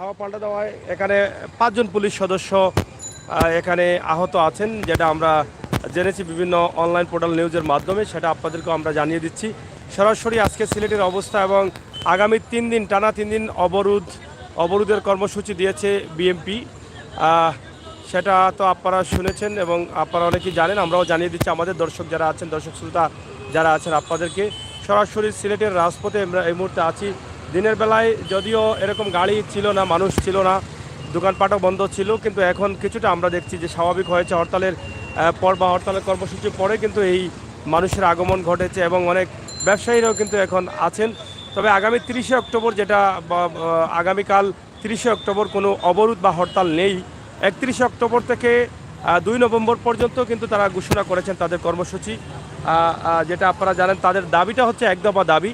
ধাওয়া পাল্টা দেওয়ায় এখানে 5 জন পুলিশ সদস্য এখানে আহত আছেন, যেটা আমরা জেনেছি বিভিন্ন অনলাইন পোর্টাল নিউজের মাধ্যমে। সেটা আপনাদেরকে আমরা জানিয়ে দিচ্ছি সরাসরি আজকে সিলেটের অবস্থা। এবং আগামী 3 দিন টানা 3 দিন অবরোধের কর্মসূচি দিয়েছে বিএমপি। সেটা তো আপনারা শুনেছেন এবং আপনারা অনেকেই জানেন, আমরাও জানিয়ে দিচ্ছি আমাদের দর্শক যারা আছেন, দর্শক শ্রোতা যারা আছেন আপনাদেরকে। সরাসরি সিলেটের রাজপথে আমরা এই মুহূর্তে আছি। দিনের বেলায় যদিও এরকম গাড়ি ছিল না, মানুষ ছিল না, দোকানপাটও বন্ধ ছিল, কিন্তু এখন কিছুটা আমরা দেখছি যে স্বাভাবিক হয়েছে। হরতালের পর বা হরতালের কর্মসূচির পরে কিন্তু এই মানুষের আগমন ঘটেছে এবং অনেক ব্যবসায়ীরাও কিন্তু এখন আছেন। তবে আগামী 30শে অক্টোবর, যেটা আগামীকাল 30শে অক্টোবর কোনো অবরোধ বা হরতাল নেই। 31শে অক্টোবর থেকে 2 নভেম্বর পর্যন্ত কিন্তু তারা ঘোষণা করেছেন তাদের কর্মসূচি। যেটা আপনারা জানেন, তাদের দাবিটা হচ্ছে একদফা দাবি।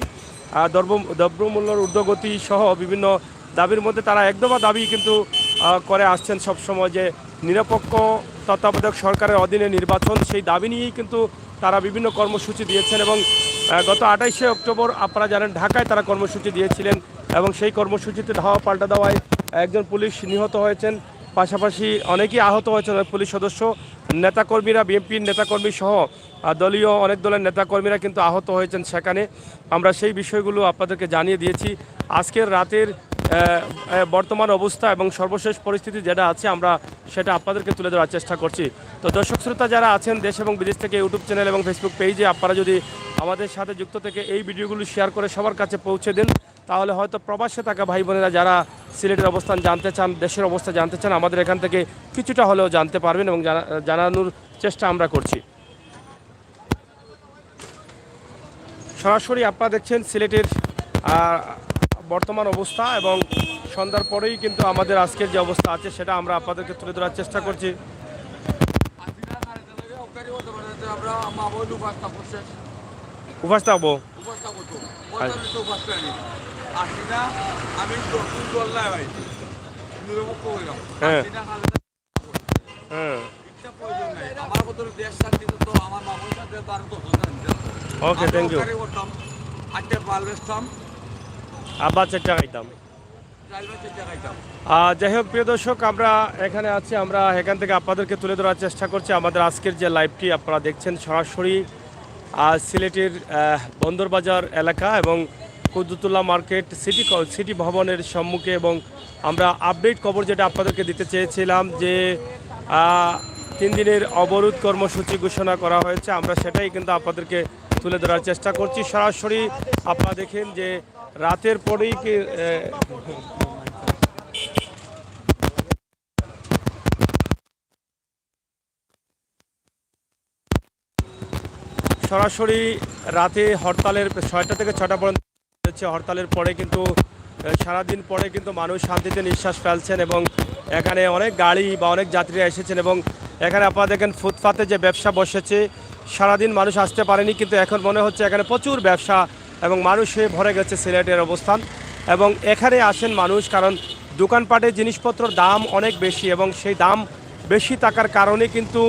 দ্রব্যমূল্যের ঊর্ধ্বগতি সহ বিভিন্ন দাবির মধ্যে তারা একদফা দাবি কিন্তু করে আসছেন সবসময়, যে নিরপেক্ষ তত্ত্বাবধায়ক সরকারের অধীনে নির্বাচন, সেই দাবি নিয়েই কিন্তু তারা বিভিন্ন কর্মসূচি দিয়েছেন। এবং গত 28শে অক্টোবর আপনারা জানেন ঢাকায় তারা কর্মসূচি দিয়েছিলেন এবং সেই কর্মসূচিতে ধাওয়া পাল্টা দেওয়ায় একজন পুলিশ নিহত হয়েছেন, পাশাপাশি অনেকেই আহত হয়েছেন পুলিশ সদস্য। নেতাকর্মীরা, বিএনপির নেতাকর্মী সহ দলীয় অনেক দলের নেতাকর্মীরা কিন্তু আহত হয়েছেন সেখানে। আমরা সেই বিষয়গুলো আপনাদেরকে জানিয়ে দিয়েছি। আজকের রাতের বর্তমান অবস্থা এবং সর্বশেষ পরিস্থিতি যেটা আছে আমরা সেটা আপনাদেরকে তুলে ধরার চেষ্টা করছি। তো দর্শক শ্রোতা যারা আছেন দেশ এবং বিদেশ থেকে ইউটিউব চ্যানেল এবং ফেসবুক পেজে আপনারা যদি আমাদের সাথে যুক্ত থেকে এই ভিডিওগুলো শেয়ার করে সবার কাছে পৌঁছে দেন, তাহলে হয়তো প্রবাসে থাকা ভাই বোনেরা যারা সিলেটের অবস্থান জানতে চান, দেশের অবস্থা জানতে চান, আমাদের এখান থেকে কিছুটা হলেও জানতে পারবেন এবং জানানোর চেষ্টা আমরা করছি। সরাসরি আপনারা দেখছেন সিলেটের বর্তমান অবস্থা এবং সন্ধ্যার পরেই কিন্তু আমাদের আজকের যে অবস্থা আছে সেটা আমরা আপনাদেরকে তুলে ধরার চেষ্টা করছি। উপাস থাকবো হ্যাঁ হ্যাঁ ওকে, থ্যাংক ইউ। আবার 4 টাকা খাইতাম। যাই হোক প্রিয় দর্শক, আমরা এখানে আছি, আমরা এখান থেকে আপনাদেরকে তুলে ধরার চেষ্টা করছি আমাদের আজকের যে লাইভটি আপনারা দেখছেন সরাসরি সিলেটের বন্দরবাজার এলাকা এবং কুদ্দুতুল্লাহ মার্কেট সিটি ভবনের সম্মুখে। এবং আমরা আপডেট খবর যেটা আপনাদেরকে দিতে চেয়েছিলাম যে 3 দিনের অবরোধ কর্মসূচি ঘোষণা করা হয়েছে, আমরা সেটাই কিন্তু আপনাদেরকে তুলে ধরার চেষ্টা করছি। সরাসরি আপনারা দেখেন যে রাতের পরেই কি সরাসরি রাতে হরতালের 6টা থেকে 6টা পর্যন্ত হচ্ছে। হরতালের পরে কিন্তু সারাদিন পরে কিন্তু মানুষ শান্তিতে নিঃশ্বাস ফেলছেন এবং এখানে অনেক গাড়ি বা অনেক যাত্রীরা এসেছেন। এবং এখানে আপনারা দেখেন ফুটপাতে যে ব্যবসা বসেছে, সারাদিন মানুষ আসতে পারেনি, কিন্তু এখন মনে হচ্ছে এখানে প্রচুর ব্যবসা এবং মানুষে ভরে গেছে সিলেটের অবস্থান। এবং এখানে আসেন মানুষ কারণ দোকানপাটের জিনিসপত্রের দাম অনেক বেশি এবং সেই দাম বেশি থাকার কারণে কিন্তু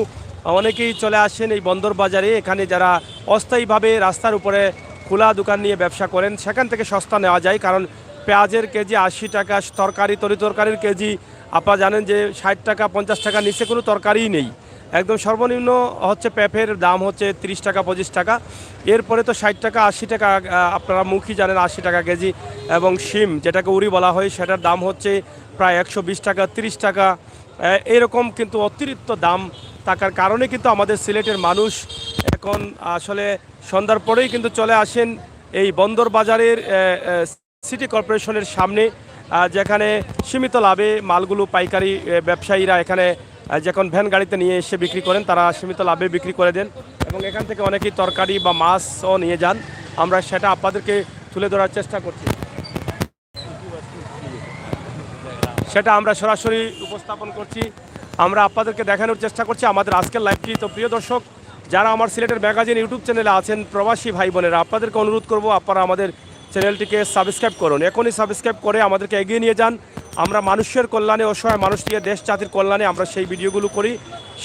অনেকেই চলে আসেন এই বন্দর বাজারে। এখানে যারা অস্থায়ীভাবে রাস্তার উপরে খোলা দোকান নিয়ে ব্যবসা করেন সেখান থেকে সস্তা নেওয়া যায়, কারণ পেঁয়াজের কেজি 80 টাকা, তরকারির কেজি আপনারা জানেন যে 60 টাকা 50 টাকা নিচে কোনো তরকারিই নেই। একদম সর্বনিম্ন হচ্ছে পেঁপের দাম হচ্ছে 30 টাকা 25 টাকা, এরপরে তো 60 টাকা 80 টাকা, আপনারা মুখই জানেন 80 টাকা কেজি। এবং শিম যেটাকে উড়ি বলা হয় সেটার দাম হচ্ছে প্রায় 120 টাকা 30 টাকা, এরকম কিন্তু অতিরিক্ত দাম থাকার কারণে কিন্তু আমাদের সিলেটের মানুষ এখন আসলে সন্ধ্যার পরেই কিন্তু চলে আসেন এই বন্দর বাজারের সিটি কর্পোরেশনের সামনে, যেখানে সীমিত লাভে মালগুলো পাইকারি ব্যবসায়ীরা এখানে যখন ভ্যান গাড়িতে নিয়ে এসে বিক্রি করেন তারা সীমিত লাভে বিক্রি করে দেন এবং এখান থেকে অনেকেই তরকারি বা মাছও নিয়ে যান। আমরা সেটা আপনাদেরকে তুলে ধরার চেষ্টা করছি, সেটা আমরা সরাসরি উপস্থাপন করছি, আমরা আপনাদেরকে দেখানোর চেষ্টা করছি আমাদের আজকের লাইভটি। তো প্রিয় দর্শক, যারা আমার সিলেটের ম্যাগাজিন ইউটিউব চ্যানেলে আছেন প্রবাসী ভাই বোনেরা, আপনাদেরকে অনুরোধ করব আপনারা আমাদের চ্যানেলটিকে সাবস্ক্রাইব করুন, এখনই সাবস্ক্রাইব করে আমাদেরকে এগিয়ে নিয়ে যান। আমরা মানুষের কল্যাণে, অসহায় মানুষকে দেশ জাতির কল্যাণে আমরা সেই ভিডিওগুলো করি,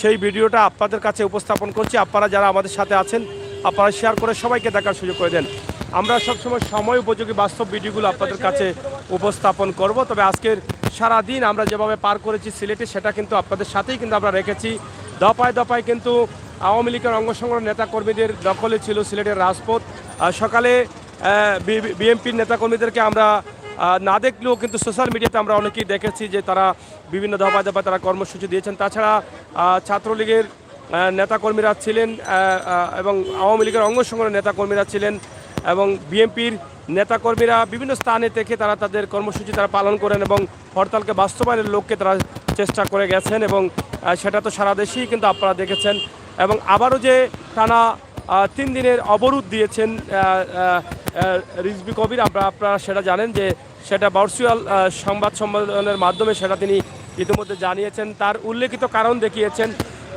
সেই ভিডিওটা আপনাদের কাছে উপস্থাপন করছি। আপনারা যারা আমাদের সাথে আছেন আপনারা শেয়ার করে সবাইকে দেখার সুযোগ করে দেন। আমরা সবসময় সময় উপযোগী বাস্তব ভিডিওগুলো আপনাদের কাছে উপস্থাপন করব। তবে আজকের সারাদিন আমরা যেভাবে পার করেছি সিলেটে, সেটা কিন্তু আপনাদের সাথেই কিন্তু আমরা রেখেছি। দফায় দফায় কিন্তু আওয়ামী লীগের অঙ্গ সংগঠন নেতাকর্মীদের দখলে ছিল সিলেটের রাজপথ। সকালে বিএনপির নেতাকর্মীদেরকে আমরা না দেখলেও কিন্তু সোশ্যাল মিডিয়াতে আমরা অনেকেই দেখেছি যে তারা বিভিন্ন দফায় দফায় তারা কর্মসূচি দিয়েছেন। তাছাড়া ছাত্রলীগের নেতাকর্মীরা ছিলেন এবং আওয়ামী লীগের অঙ্গ সংগঠনের নেতাকর্মীরা ছিলেন এবং বিএনপির নেতাকর্মীরা বিভিন্ন স্থানে থেকে তারা তাদের কর্মসূচি তারা পালন করেন এবং হরতালকে বাস্তবায়নের লক্ষ্যে তারা চেষ্টা করে গেছেন এবং সেটা তো সারা দেশেই কিন্তু আপনারা দেখেছেন। এবং আবারও যে টানা 3 দিনের অবরোধ দিয়েছেন রিজভী কবির, আপনারা সেটা জানেন যে সেটা ভার্চুয়াল সংবাদ সম্মেলনের মাধ্যমে সেটা তিনি ইতিমধ্যে জানিয়েছেন। তার উল্লেখিত কারণ দেখিয়েছেন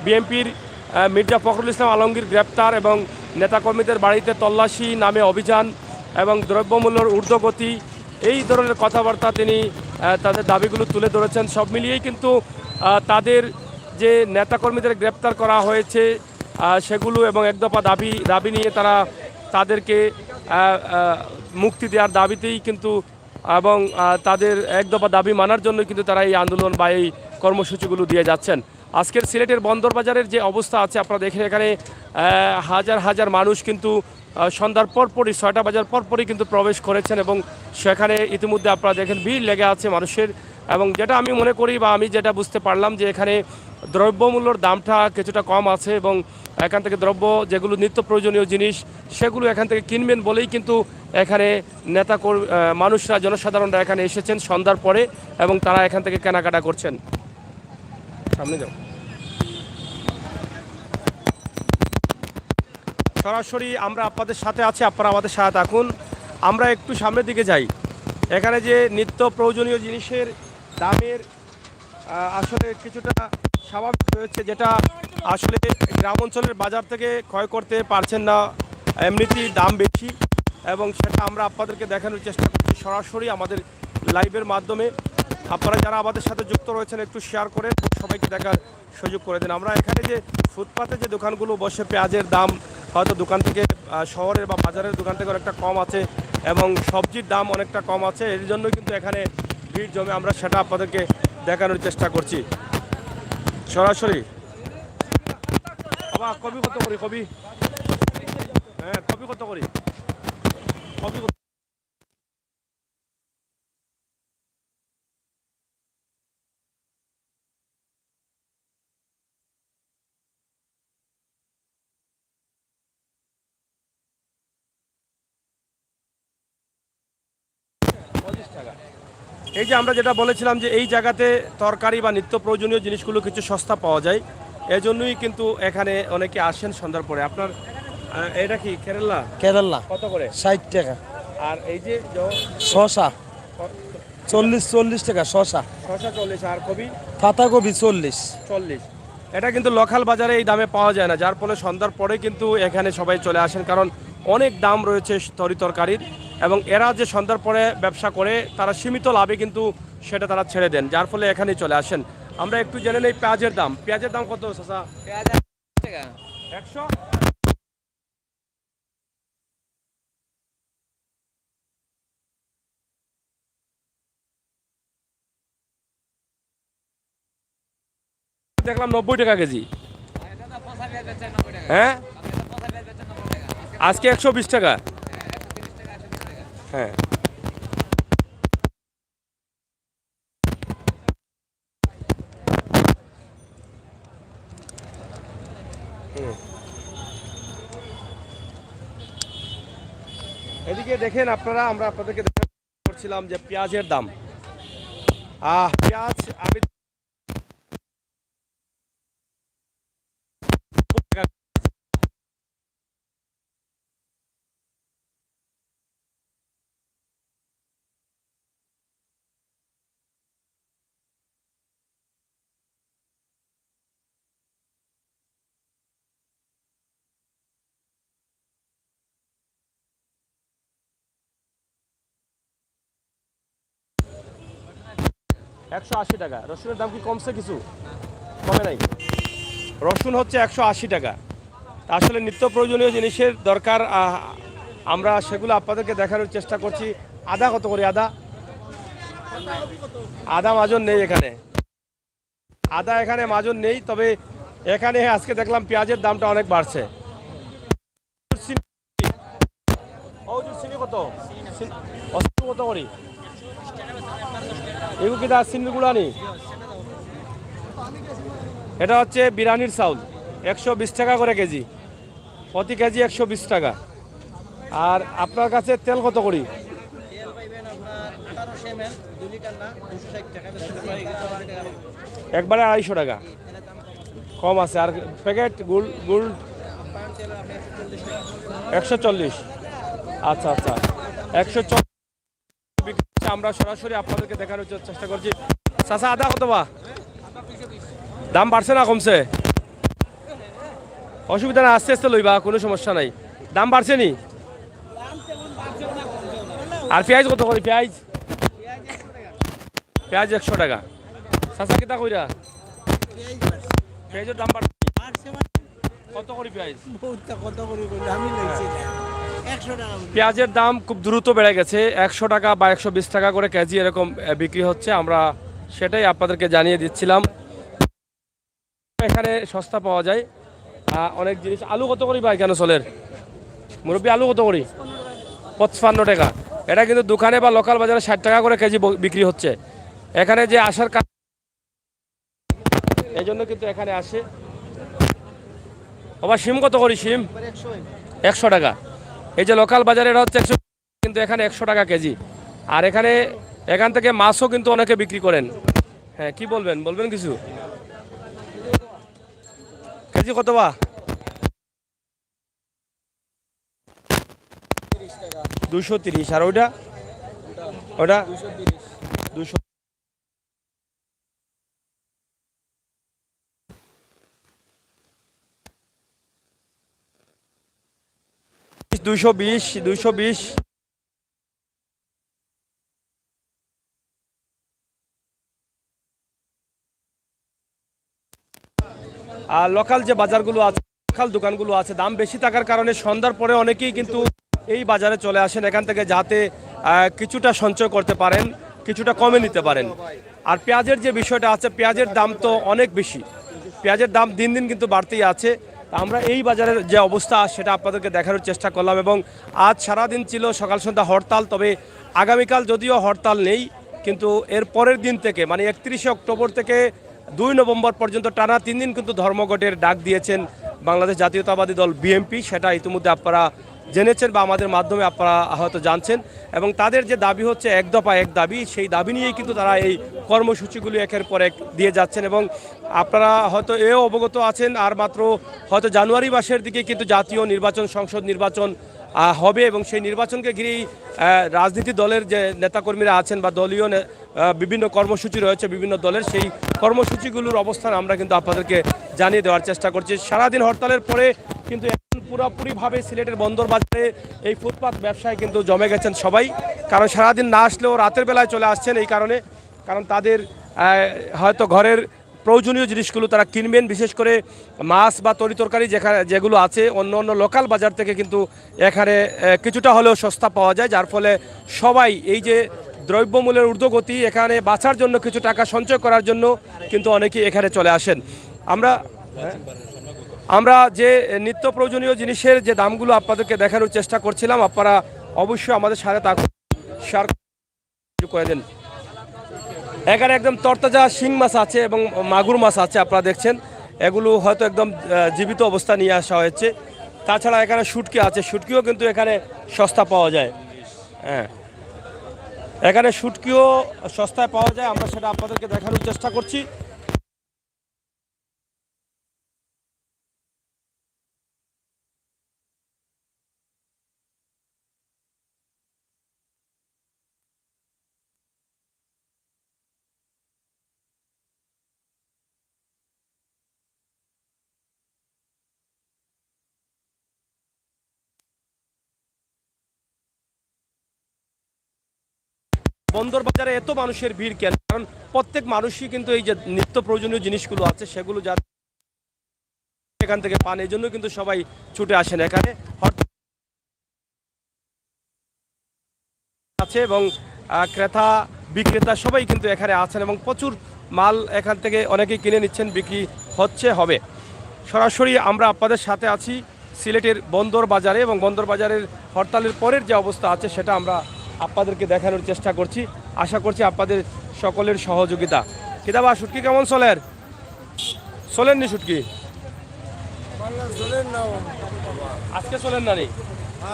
বিএনপির মির্জা ফখরুল ইসলাম আলমগীর গ্রেপ্তার এবং নেতাকর্মীদের বাড়িতে তল্লাশি নামে অভিযান এবং দ্রব্যমূল্যের ঊর্ধ্বগতি, এই ধরনের কথাবার্তা তিনি তাদের দাবিগুলো তুলে ধরেছেন। সব মিলিয়েই কিন্তু তাদের যে নেতাকর্মীদের গ্রেপ্তার করা হয়েছে সেগুলো এবং এক দফা দাবি নিয়ে তারা তাদেরকে মুক্তি দেওয়ার দাবিতেই কিন্তু এবং তাদের এক দফা দাবি মানার জন্য কিন্তু তারা এই আন্দোলন বা এই কর্মসূচিগুলো দিয়ে যাচ্ছেন। আজকের সিলেটের বন্দরবাজারের যে অবস্থা আছে আপনারা দেখেন, এখানে হাজার হাজার মানুষ কিন্তু সন্ধ্যার পরপরই 6টা বাজার পরপরই কিন্তু প্রবেশ করেছেন এবং সেখানে ইতিমধ্যে আপনারা দেখেন ভিড় লেগে আছে মানুষের। এবং যেটা আমি মনে করি বা আমি যেটা বুঝতে পারলাম যে এখানে দ্রব্যমূল্যর দামটা কিছুটা কম আছে এবং এখান থেকে দ্রব্য যেগুলো নিত্য প্রয়োজনীয় জিনিস সেগুলো এখান থেকে কিনবেন বলেই কিন্তু এখানে মানুষরা জনসাধারণরা এখানে এসেছেন সন্ধ্যার পরে এবং তারা এখান থেকে কেনাকাটা করছেন। সামনে যাও। সরাসরি আমরা আপনাদের সাথে আছি, আপনারা আমাদের সাথে থাকুন। আমরা একটু সামনের দিকে যাই। এখানে যে নিত্য প্রয়োজনীয় জিনিসের দামের আসলে কিছুটা স্বাভাবিক হয়েছে, যেটা আসলে গ্রাম অঞ্চলের বাজার থেকে ক্রয় করতে পারছেন না, এমনিতেই দাম বেশি এবং সেটা আমরা আপনাদেরকে দেখানোর চেষ্টা করছি সরাসরি আমাদের লাইভের মাধ্যমে। আপনারা যারা আমাদের সাথে যুক্ত রয়েছেন একটু শেয়ার করে সবাইকে দেখার সুযোগ করে দেন। আমরা এখানে যে ফুটপাতে যে দোকানগুলো বসে, পেঁয়াজের দাম হয়তো দোকান থেকে শহরের বা বাজারের দোকান থেকে অনেকটা কম আছে এবং সবজির দাম অনেকটা কম আছে, এর জন্য কিন্তু এখানে ভিড় জমে। আমরা সেটা আপনাদেরকে দেখানোর চেষ্টা করছি সরাসরি। বাবা কবি কত করি? কবি হ্যাঁ কবি কত করি? কবি টাকা। এই যে আমরা যেটা বলেছিলাম যে এই জায়গাতে তরকারি বা নিত্য প্রয়োজনীয় জিনিসগুলো কিছু সস্তা পাওয়া যায়, এজন্যই কিন্তু এখানে অনেকে আসেন সন্ধ্যার পরে। আপনার এটা কি কেরালা? কেরালা কত করে? 60 টাকা। আর এই যে শসা 40 টাকা শসা। শসা 40 আর কবি? পাতাকপি 40। এটা কিন্তু লোকাল বাজারে এই দামে পাওয়া যায় না, যার ফলে সন্ধ্যার পরে কিন্তু এখানে সবাই চলে আসেন, কারণ অনেক দাম রয়েছে তরিতরকারির এবং এরা যে সন্ধ্যার পরে ব্যবসা করে তারা সীমিত লাভে কিন্তু সেটা তারা ছেড়ে দেন, যার ফলে এখানেই চলে আসেন। আমরা একটু জেনে নেই পেঁয়াজের দাম। পেঁয়াজের দাম কত চাচা? 100। দেখলাম 90 টাকা কেজি। হ্যাঁ আজকে 120 টাকা। হ্যাঁ এদিকে দেখেন আপনারা, আমরা আপনাদেরকে করছিলাম যে পেঁয়াজের দাম। পেঁয়াজ আমি 180 টাকা। রসুনের দাম কি কমছে? কিছু কমে নাই। রসুন হচ্ছে 180 টাকা। আসলে নিত্য প্রয়োজনীয় জিনিসের দরকার, আমরা সেগুলো আপনাদেরকে দেখানোর চেষ্টা করছি। আদা কত করে? আদা আদা মাজন নেই এখানে, আদা এখানে মাজন নেই। তবে এখানে আজকে দেখলাম পেঁয়াজের দামটা অনেক বাড়ছে। কত কত করি এগুলো কি সিন্নিগুলো আনি? এটা হচ্ছে বিরিয়ানির চাউল, 120 টাকা করে কেজি, প্রতি কেজি 120 টাকা। আর আপনার কাছে তেল কত করি? একবারে 250 টাকা কম আছে। আর প্যাকেট গুল গুল 140। আচ্ছা আচ্ছা, 140 আমরা সরাসরি আপনাদেরকে দেখানোর চেষ্টা করছি। চাচা আদা কত বা দাম বাড়ছে না কমছে? অসুবিধা না, আস্তে আস্তে লইবা, কোনো সমস্যা নাই। দাম বাড়ছে নি? আর পেঁয়াজ কত করি? পেঁয়াজ পেঁয়াজ 100 টাকা। চাচা কিতা কইরা? পেঁয়াজের দাম বাড়ছে কত করি? পেঁয়াজ পেঁয়াজের দাম খুব দ্রুত বেড়ে গেছে, 100 টাকা বা 120 টাকা করে কেজি এরকম বিক্রি হচ্ছে। আমরা সেটাই আপনাদেরকে জানিয়ে দিচ্ছিলাম। এখানে সস্তা পাওয়া যায় অনেক জিনিস। আলু কত করি ভাই? কেন চলের মুরব্বী আলু কত করি? 55 টাকা। এটা কিন্তু দোকানে বা লোকাল বাজারে 60 টাকা করে কেজি বিক্রি হচ্ছে। এখানে যে আসার এই জন্য কিন্তু এখানে আসে। আবার শিম কত করি? শিম 100 টাকা। এই যে লোকাল বাজারে এটা হচ্ছে 100, কিন্তু এখানে 100 টাকা কেজি। আর এখান থেকে মাছও কিন্তু অনেকে বিক্রি করেন। হ্যাঁ, কি বলবেন কিছু? কেজি কত বা? 230। আর ওইটা? ওটা 200। 220 220। আর লোকাল যে বাজারগুলো আছে, লোকাল দোকানগুলো আছে, দাম বেশি থাকার কারণে সন্ধ্যার পরে অনেকেই কিন্তু এই বাজারে চলে আসেন এখান থেকে, যাতে কিছুটা সঞ্চয় করতে পারেন, কিছুটা কমে নিতে পারেন। আর পেঁয়াজের যে বিষয়টা আছে, পেঁয়াজের দাম তো অনেক বেশি, পেঁয়াজের দাম দিন দিন কিন্তু বাড়তেই আছে। আমরা এই বাজারের যে অবস্থা সেটা আপনাদেরকে দেখানোর চেষ্টা করলাম। এবং আজ সারাদিন ছিল সকাল সন্ধ্যা হরতাল, তবে আগামীকাল যদিও হরতাল নেই, কিন্তু এর পরের দিন থেকে মানে 31শে অক্টোবর থেকে 2 নভেম্বর পর্যন্ত টানা 3 দিন কিন্তু ধর্মঘটের ডাক দিয়েছেন বাংলাদেশ জাতীয়তাবাদী দল বিএনপি। সেটা ইতিমধ্যে আপনারা জেনেছেন বা আমাদের মাধ্যমে আপনারা হয়তো জানছেন। এবং তাদের যে দাবি হচ্ছে এক দফা এক দাবি, সেই দাবি নিয়েই কিন্তু তারা এই কর্মসূচিগুলি একের পর এক দিয়ে যাচ্ছেন। এবং আপনারা হয়তো এও অবগত আছেন, আর মাত্র হয়তো জানুয়ারি মাসের দিকে কিন্তু জাতীয় নির্বাচন, সংসদ নির্বাচন হবে। এবং সেই নির্বাচনকে ঘিরেই রাজনীতি দলের যে নেতাকর্মীরা আছেন বা দলীয় বিভিন্ন কর্মসূচি রয়েছে বিভিন্ন দলের, সেই কর্মসূচিগুলোর অবস্থান আমরা কিন্তু আপনাদেরকে জানিয়ে দেওয়ার চেষ্টা করছি। সারাদিন হরতালের পরে কিন্তু এখন পুরোপুরিভাবে সিলেটের বন্দর বাজারে এই ফুটপাত ব্যবসায় কিন্তু জমে গেছেন সবাই। কারণ সারাদিন না আসলেও রাতের বেলায় চলে আসছেন, এই কারণ তাদের হয়তো ঘরের প্রয়োজনীয় জিনিসগুলো তারা কিনবেন। বিশেষ করে মাছ বা তরিতরকারি যেগুলো আছে অন্য অন্য লোকাল বাজার থেকে কিন্তু এখানে কিছুটা হলেও সস্তা পাওয়া যায়, যার ফলে সবাই এই যে দ্রব্যমূল্যের ঊর্ধ্বগতি, এখানে বাঁচার জন্য কিছু টাকা সঞ্চয় করার জন্য কিন্তু অনেকেই এখানে চলে আসেন। আমরা যে নিত্য প্রয়োজনীয় জিনিসের যে দামগুলো আপনাদেরকে দেখানোর চেষ্টা করছিলাম, আপনারা অবশ্যই আমাদের সাথে শেয়ার করে দেন। এখানে একদম তরতাজা শিং মাছ আছে এবং মাগুর মাছ আছে, আপনারা দেখছেন। এগুলো হয়তো একদম জীবিত অবস্থা নিয়ে আসা হয়েছে। তাছাড়া এখানে শুটকি আছে, শুটকিও কিন্তু এখানে সস্তা পাওয়া যায়। হ্যাঁ, এখানে শুটকিও সস্তায় পাওয়া যায়, আমরা সেটা আপনাদেরকে দেখানোর চেষ্টা করছি। বন্দর বাজারে এত মানুষের ভিড় কেন? কারণ প্রত্যেক মানুষই কিন্তু এই যে নিত্য প্রয়োজনীয় জিনিসগুলো আছে সেগুলো যারা এখান থেকে পান, এই জন্য কিন্তু সবাই ছুটে আসেন এখানে আছে। এবং ক্রেতা বিক্রেতা সবাই কিন্তু এখানে আছেন এবং প্রচুর মাল এখান থেকে অনেকেই কিনে নিচ্ছেন, বিক্রি হবে। সরাসরি আমরা আপনাদের সাথে আছি সিলেটের বন্দর বাজারে, এবং বন্দর বাজারের হরতালের পরের যে অবস্থা আছে সেটা আমরা আপনাদেরকে দেখানোর চেষ্টা করছি। আশা করছি আপনাদের সকলের সহযোগিতা। কিতাবা শুটকি কেমন চলেননি শুটকি? আজকে চলেন না নি?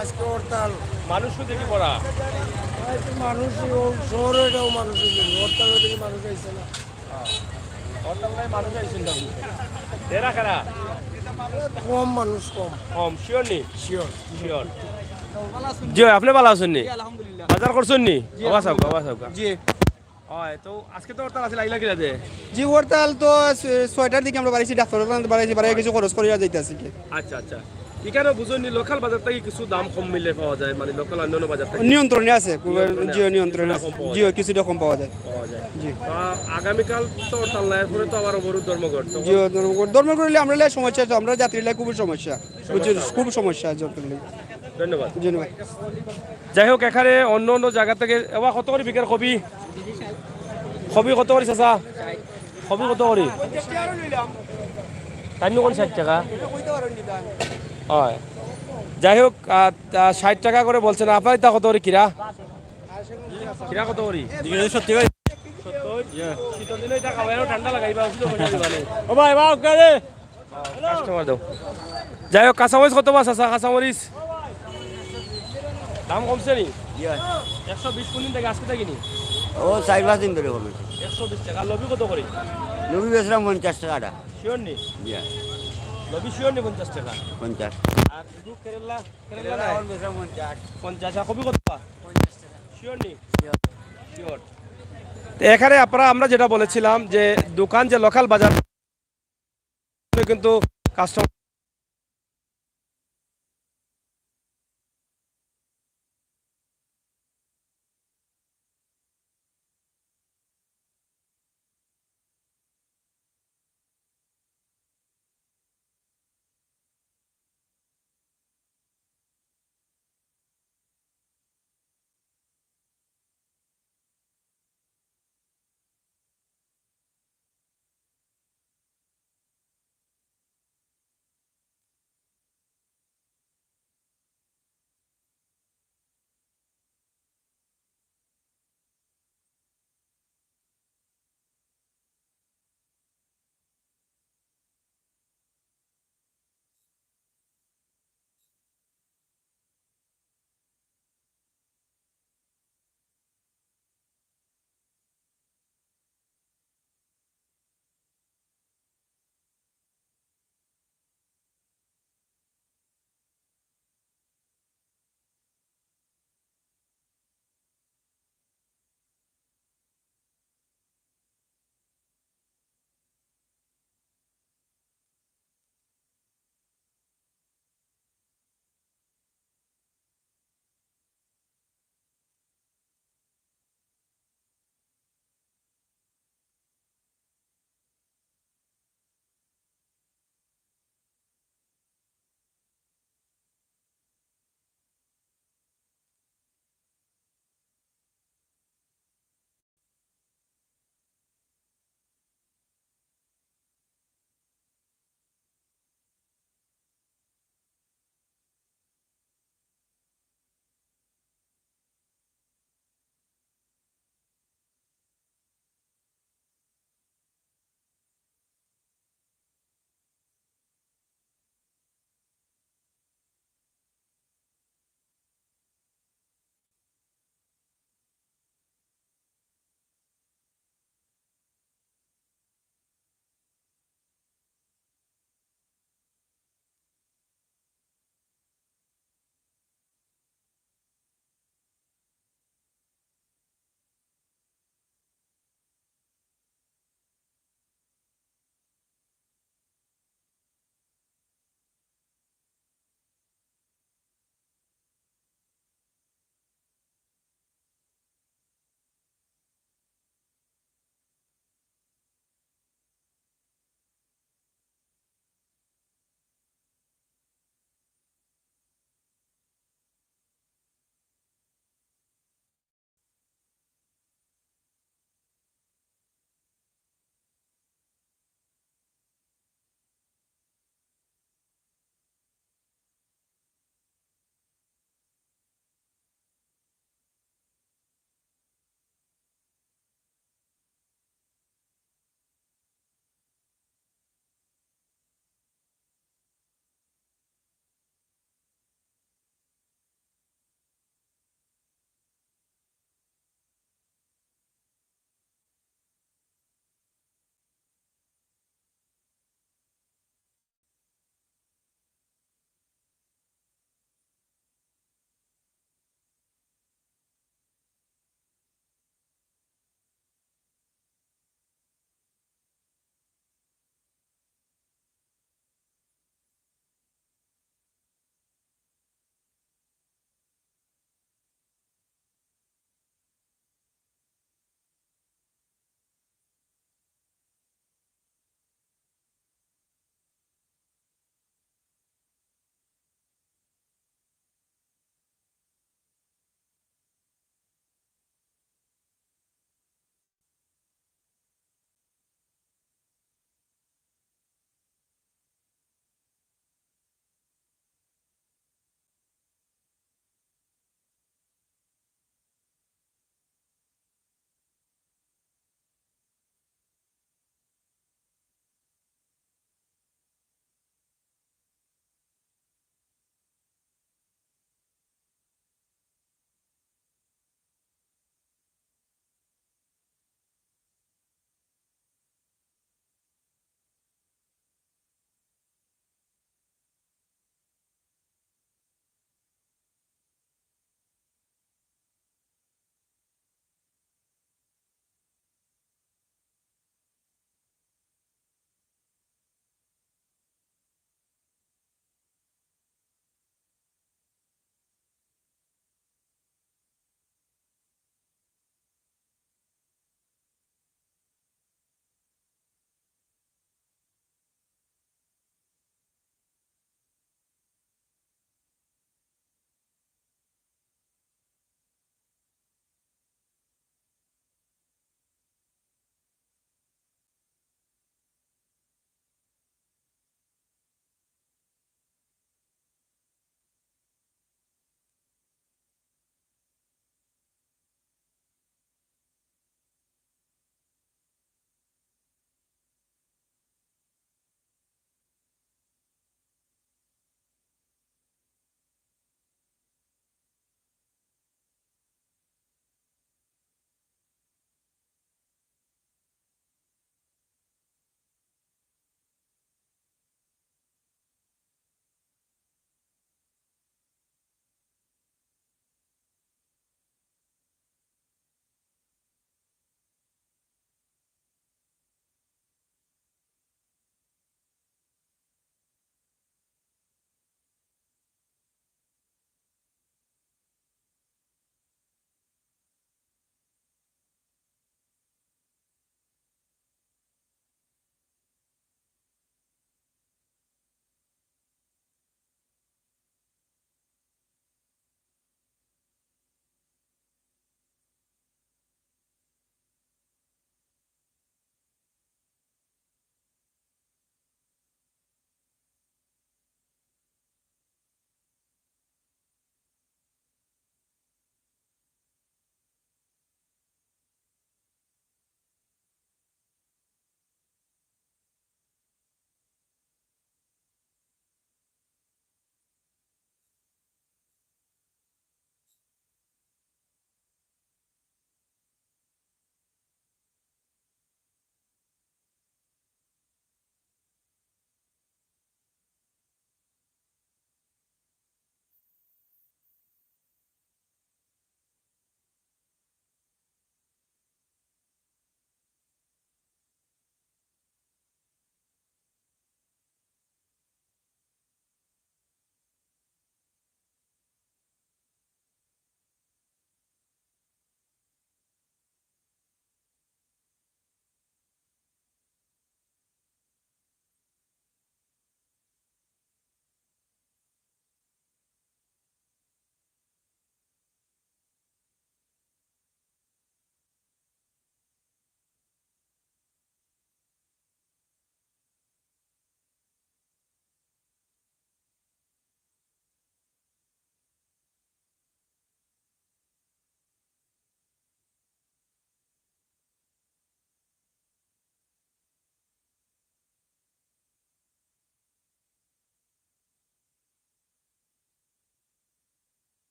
আজকে হরতাল মানুষ দেখি পড়া মানুষ শহরেও মানুষ হরতাল থেকে মানুষ আইছে না হরতাল নাই, মানুষ আইছেন না এরা কারা? কম মানুষ কম কম শিওর নি? Sure sure. জি আপনি ভালো আছেন নি? বাজার করছেন নি? বাবা সাহেব জি হয় তো আজকে তো হরতাল আছে, লাগলা কিরা দে? জি হরতাল তো 6টার দিকে আমরা বাড়াইছি, ডাক্তার বাড়াইছি, বাড়াই কিছু খরচ করে যাইতেছি কি আচ্ছা আচ্ছা, এখানে বুঝুন লোকাল বাজার থেকে কিছু দাম কম মিলে পাওয়া যায়, মানে লোকাল অন্যান্য বাজার থেকে নিয়ন্ত্রণে আছে জিও নিয়ন্ত্রণে আছে, কম পাওয়া জিও কিছুটা কম পাওয়া যায় পাওয়া যায়। জি আগামীকাল তো হরতাল নাই, এরপরে তো আবার অবরোধ ধর্মঘট তখন জিও ধর্ম করলে আমরা লাই সমস্যা আছে, আমরা যাত্রীরা খুবই সমস্যা বুঝছেন, খুব সমস্যা যন্ত্রণা। ধন্যবাদ। ধন্যবাদ। যাই হোক, এখানে অন্য অন্য জায়গা থেকে এবার কত করে বিকের কবি কত করে চাচা? কবি কত করে? তাই কোন 60 টাকা হয়। যাই হোক 60 টাকা করে বলছেন আপনার, তা কত করে কিরা কত করি? সত্যি শীতের দিনে এটা খাওয়াই ঠান্ডা লাগাইবা ও ভাই বাবা কে কাস্টমার দাও। যাই হোক কাঁচামরিচ কত বাস আছে? কাঁচামরিচ দাম কমছে নি? 120 কোন দিন থেকে আজকে থাকিনি? ও 4-5 দিন ধরে হবে 120 টাকা। লবি কত করে? নবী বেসলাম 50 টাকাটা শিওর নি? ইয়া লবি শিওর নি 50 টাকা? 50 আর কেরালা নাই? 50। আর কবি কত? 50 টাকা। শিওর নি? শিওর। এখানে আমরা যেটা বলেছিলাম যে দোকান যে লোকাল বাজার কিন্তু কাস্টমার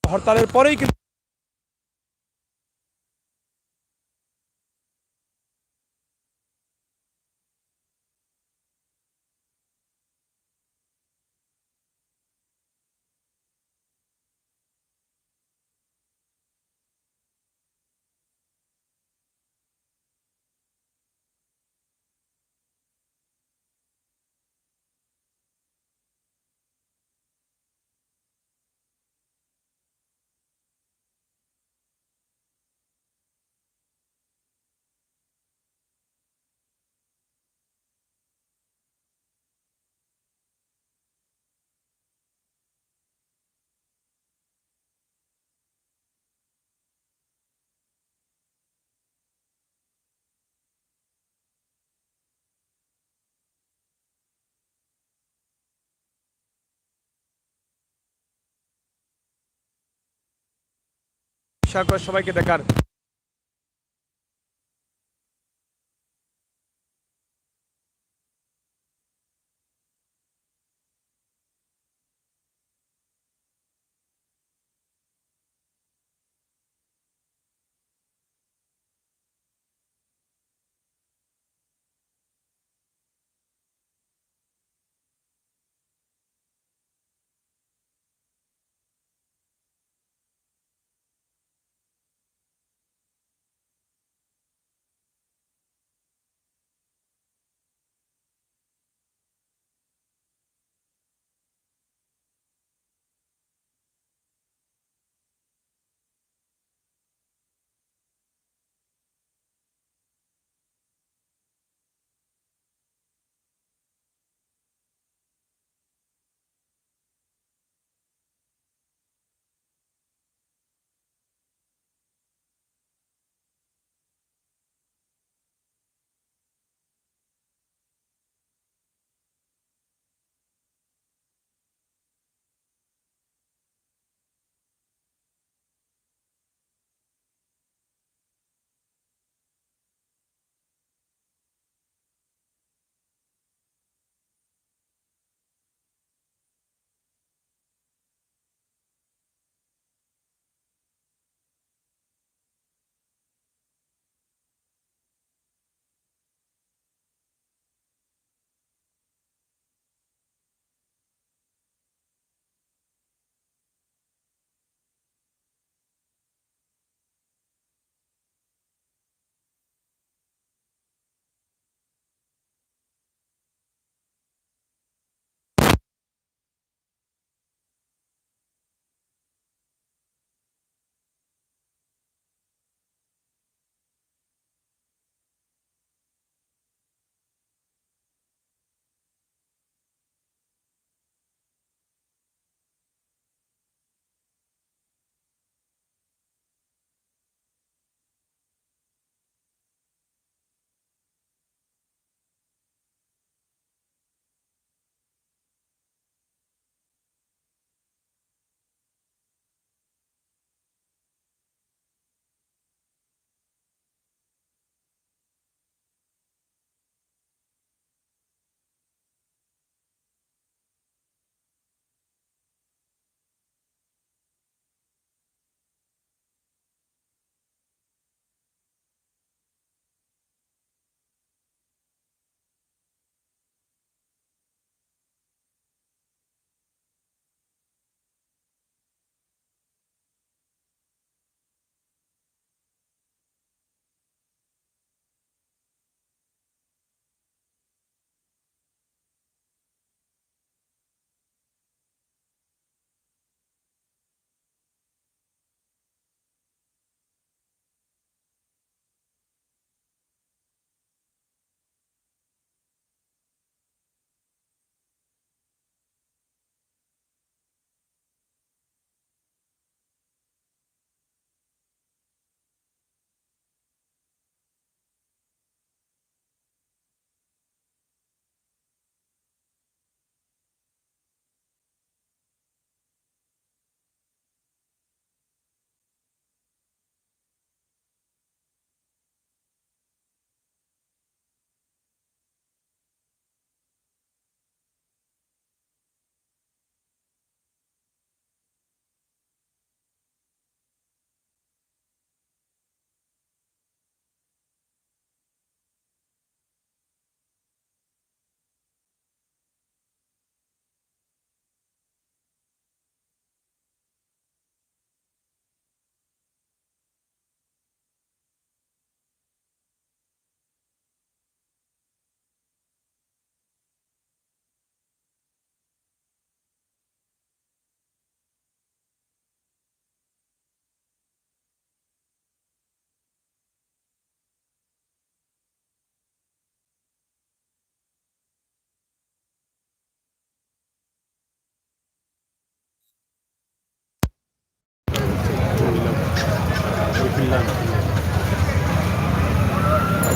হরতালের পরেই কিন্তু সবাইকে দেখার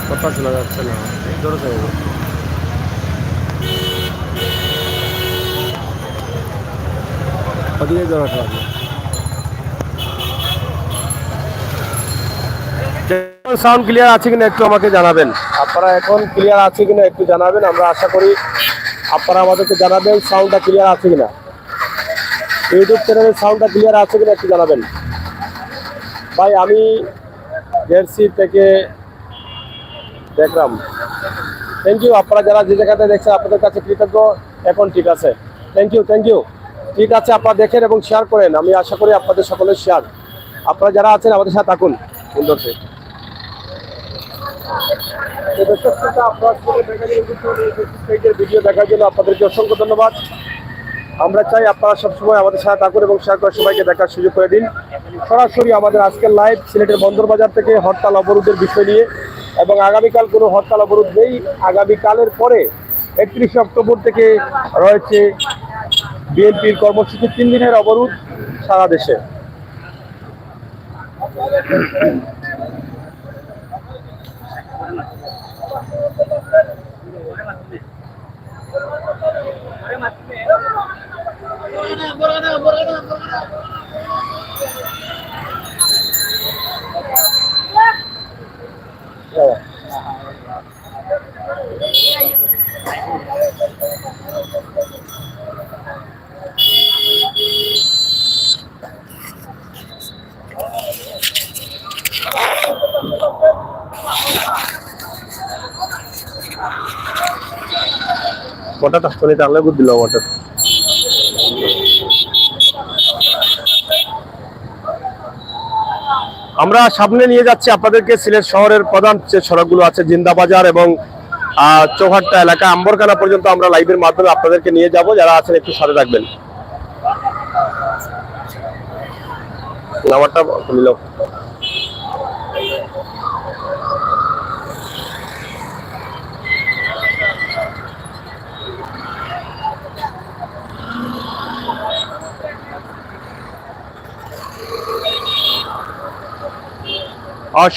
কথা শোনা যাচ্ছে না, জোরে থেকে ওদিকে জোরে থাকবে। সাউন্ড ক্লিয়ার আছে কিনা একটু আমাকে জানাবেন। আপনারা এখন ক্লিয়ার আছে কিনা একটু জানাবেন। আমরা আশা করি আপনারা আমাদেরকে জানাবেন সাউন্ডটা ক্লিয়ার আছে কিনা। ইউটিউব চ্যানেলের সাউন্ডটা ক্লিয়ার আছে কিনা একটু জানাবেন। ভাই আমি জার্সি থেকে দেখলাম। Thank you. আপনারা যারা যে জায়গাতে দেখছেন আপনাদের কাছে কৃতজ্ঞ। এখন ঠিক আছে, থ্যাংক ইউ। ঠিক আছে, আপনারা দেখেন এবং শেয়ার করেন। আমি আশা করি আপনাদের সকলের শেয়ার। আপনারা যারা আছেন আমাদের সাথে থাকুন সুন্দর থেকে। ভিডিও দেখার জন্য আপনাদেরকে অসংখ্য ধন্যবাদ। আমরা চাই আপনারা সবসময় আমাদের সাথে থাকুন এবং শেয়ার করে সবাইকে দেখার সুযোগ করে দিন। সরাসরি আমাদের আজকের লাইভ সিলেটের বন্দরবাজার থেকে হরতাল অবরোধের বিষয় নিয়ে, এবং আগামীকাল কোনো হরতাল অবরোধ নেই। আগামীকালের পরে 31 অক্টোবর থেকে রয়েছে বিএনপির কর্মসূচি 3 দিনের অবরোধ সারা দেশে। মোটাটা শুনে তাহলে বুঝ দিল মোটা। আমরা সামনে নিয়ে যাচ্ছি আপনাদেরকে সিলেট শহরের প্রধান যে সড়কগুলো আছে জিন্দাবাজার এবং চৌহাট্টা এলাকা আম্বরখানা পর্যন্ত আমরা লাইভের মাধ্যমে আপনাদেরকে নিয়ে যাব। যারা আছেন একটু সাথে থাকবেন। নাম্বারটা নিল।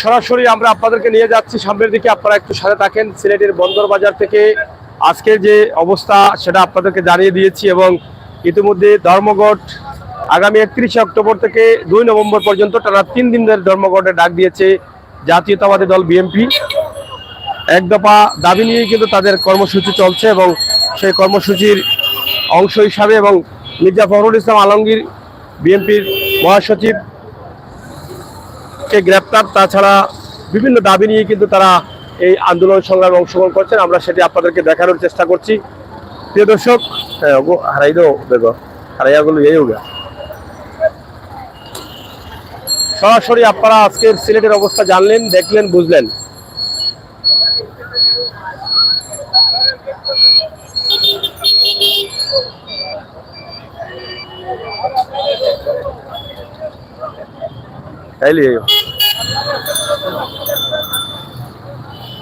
সরাসরি আমরা আপনাদেরকে নিয়ে যাচ্ছি সামনের দিকে। আপনারা একটু সাথে থাকেন। সিলেটের বন্দরবাজার থেকে আজকের যে অবস্থা সেটা আপনাদেরকে জানিয়ে দিয়েছি, এবং ইতিমধ্যে ধর্মঘট আগামী 31 অক্টোবর থেকে 2 নভেম্বর পর্যন্ত টানা 3 দিনের ধর্মঘটের ডাক দিয়েছে জাতীয়তাবাদী দল বিএনপি। এক দফা দাবি নিয়েই কিন্তু তাদের কর্মসূচি চলছে, এবং সেই কর্মসূচির অংশ হিসাবে এবং মির্জা ফখরুল ইসলাম আলমগীর বিএনপির মহাসচিব কে গ্রেপ্তার, তাছাড়া বিভিন্ন দাবি নিয়ে কিন্তু তারা এই আন্দোলন সংগ্রামে অংশগ্রহণ করছেন। আমরা সেটি আপনাদেরকে দেখানোর চেষ্টা করছি। প্রিয় দর্শক, সরাসরি আপনারা আজকের সিলেটের অবস্থা জানলেন, দেখলেন, বুঝলেন।